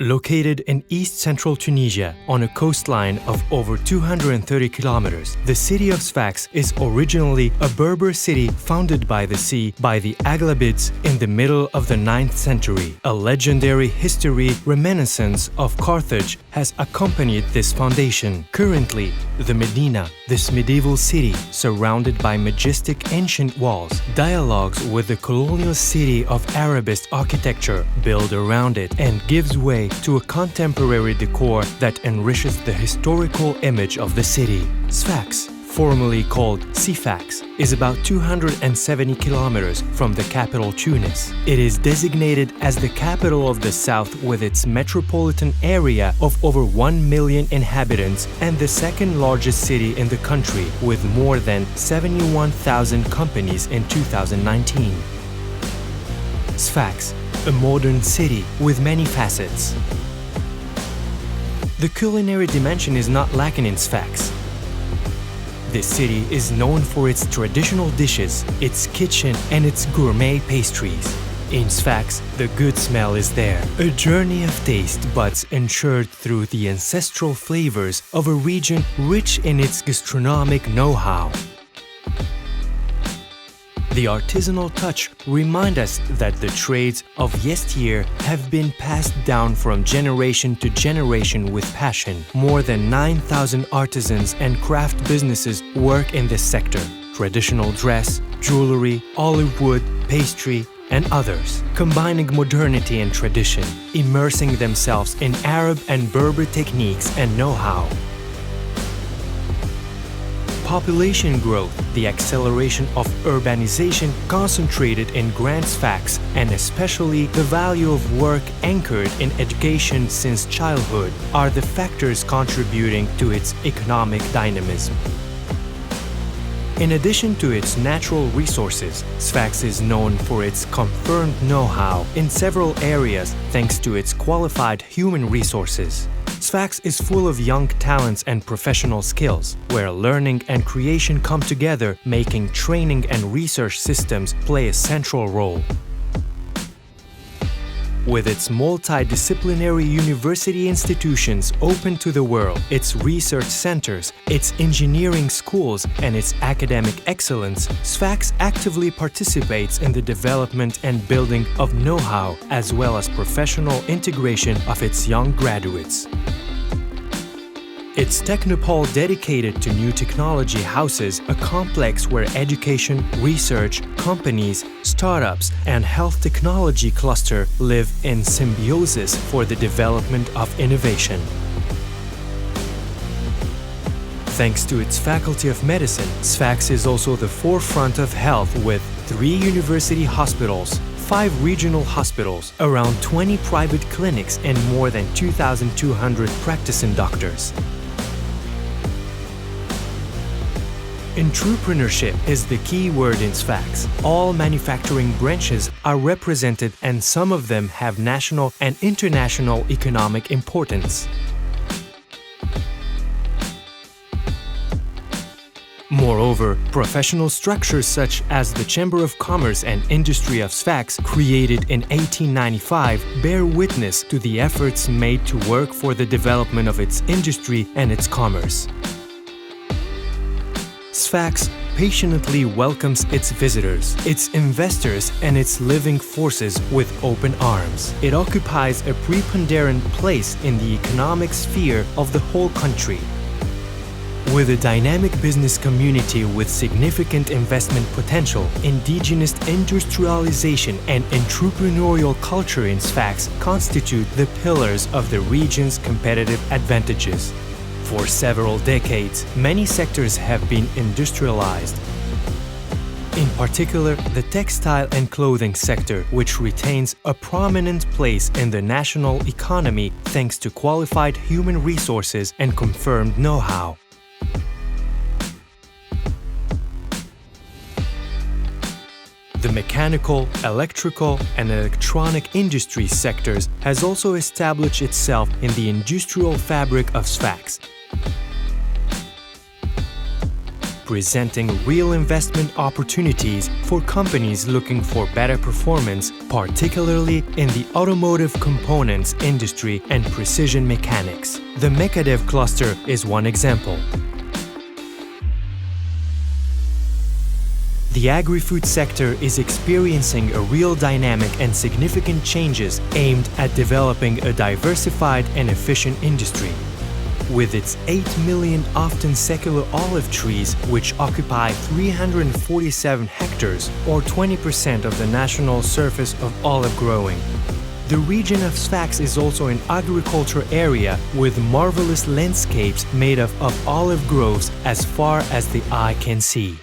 Located in east-central Tunisia, on a coastline of over 230 kilometers, the city of SFAX is originally a Berber city founded by the sea by the Aghlabids in the middle of the 9th century. A legendary history reminiscence of Carthage has accompanied this foundation. Currently, the Medina, this medieval city surrounded by majestic ancient walls, dialogues with the colonial city of Arabist architecture built around it and gives way to a contemporary decor that enriches the historical image of the city. SFAX, formerly called SFAX, is about 270 kilometers from the capital Tunis. It is designated as the capital of the south with its metropolitan area of over 1 million inhabitants and the second largest city in the country with more than 71,000 companies in 2019. SFAX, a modern city with many facets. The culinary dimension is not lacking in SFAX. This city is known for its traditional dishes, its kitchen, and its gourmet pastries. In SFAX, the good smell is there. A journey of taste buds ensured through the ancestral flavors of a region rich in its gastronomic know-how. The artisanal touch reminds us that the trades of yesteryear have been passed down from generation to generation with passion. More than 9,000 artisans and craft businesses work in this sector. Traditional dress, jewelry, olive wood, pastry, and others, combining modernity and tradition, immersing themselves in Arab and Berber techniques and know-how. Population growth, the acceleration of urbanization concentrated in Grand SFAX, and especially the value of work anchored in education since childhood, are the factors contributing to its economic dynamism. In addition to its natural resources, SFAX is known for its confirmed know-how in several areas thanks to its qualified human resources. SFAX is full of young talents and professional skills, where learning and creation come together, making training and research systems play a central role. With its multidisciplinary university institutions open to the world, its research centers, its engineering schools, and its academic excellence, SFAX actively participates in the development and building of know-how as well as professional integration of its young graduates. Its technopole dedicated to new technology houses a complex where education, research, companies, startups, and health technology cluster live in symbiosis for the development of innovation. Thanks to its Faculty of Medicine, SFAX is also the forefront of health with 3 university hospitals, 5 regional hospitals, around 20 private clinics, and more than 2,200 practicing doctors. Entrepreneurship is the key word in SFAX. All manufacturing branches are represented and some of them have national and international economic importance. Moreover, professional structures such as the Chamber of Commerce and Industry of SFAX, created in 1895, bear witness to the efforts made to work for the development of its industry and its commerce. SFAX patiently welcomes its visitors, its investors, and its living forces with open arms. It occupies a preponderant place in the economic sphere of the whole country. With a dynamic business community with significant investment potential, indigenous industrialization and entrepreneurial culture in SFAX constitute the pillars of the region's competitive advantages. For several decades, many sectors have been industrialized. In particular, the textile and clothing sector, which retains a prominent place in the national economy thanks to qualified human resources and confirmed know-how. The mechanical, electrical, and electronic industry sectors has also established itself in the industrial fabric of SFAX. presenting real investment opportunities for companies looking for better performance, particularly in the automotive components industry and precision mechanics. The Mecadev cluster is one example. The agri-food sector is experiencing a real dynamic and significant changes aimed at developing a diversified and efficient industry. With its 8 million often secular olive trees, which occupy 347 hectares or 20% of the national surface of olive growing. The region of SFAX is also an agriculture area with marvelous landscapes made of olive groves as far as the eye can see.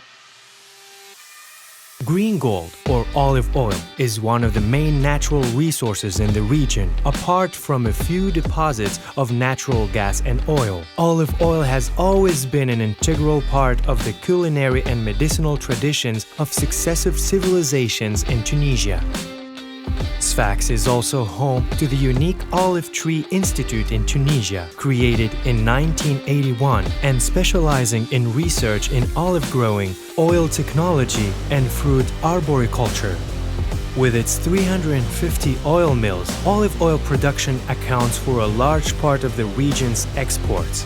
Green gold, or olive oil, is one of the main natural resources in the region, apart from a few deposits of natural gas and oil. Olive oil has always been an integral part of the culinary and medicinal traditions of successive civilizations in Tunisia. SFAX is also home to the unique Olive Tree Institute in Tunisia, created in 1981 and specializing in research in olive growing, oil technology, and fruit arboriculture. With its 350 oil mills, olive oil production accounts for a large part of the region's exports.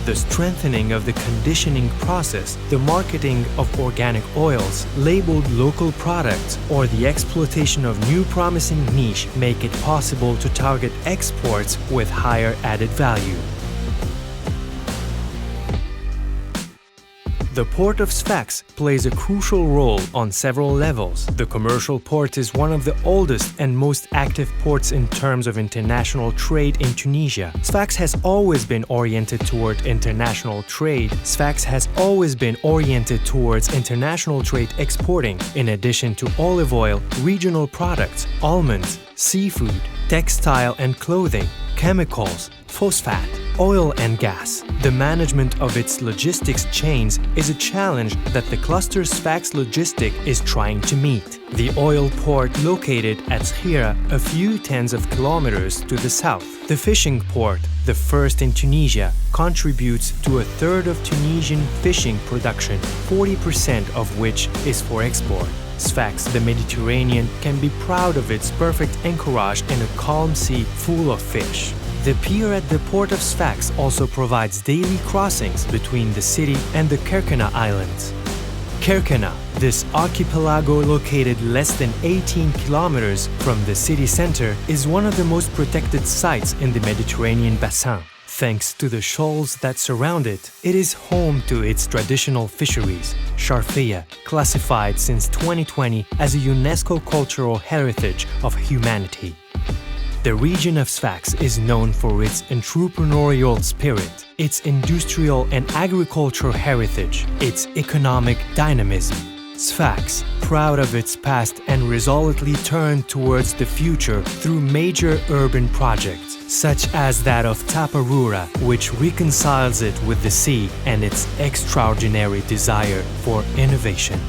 The strengthening of the conditioning process, the marketing of organic oils, labeled local products, or the exploitation of new promising niche make it possible to target exports with higher added value. The port of SFAX plays a crucial role on several levels. The commercial port is one of the oldest and most active ports in terms of international trade in Tunisia. SFAX has always been oriented toward international trade. SFAX has always been oriented towards international trade exporting, in addition to olive oil, regional products, almonds, seafood, textile and clothing, chemicals, phosphate, oil and gas. The management of its logistics chains is a challenge that the cluster SFAX Logistic is trying to meet. The oil port located at Schira, a few tens of kilometers to the south. The fishing port, the first in Tunisia, contributes to a third of Tunisian fishing production, 40% of which is for export. SFAX, the Mediterranean, can be proud of its perfect anchorage in a calm sea full of fish. The pier at the port of SFAX also provides daily crossings between the city and the Kerkena Islands. Kerkena, this archipelago located less than 18 kilometers from the city center, is one of the most protected sites in the Mediterranean basin. Thanks to the shoals that surround it, it is home to its traditional fisheries, Sharfia, classified since 2020 as a UNESCO Cultural Heritage of Humanity. The region of SFAX is known for its entrepreneurial spirit, its industrial and agricultural heritage, its economic dynamism. SFAX, proud of its past and resolutely turned towards the future through major urban projects, such as that of Taparura, which reconciles it with the sea and its extraordinary desire for innovation.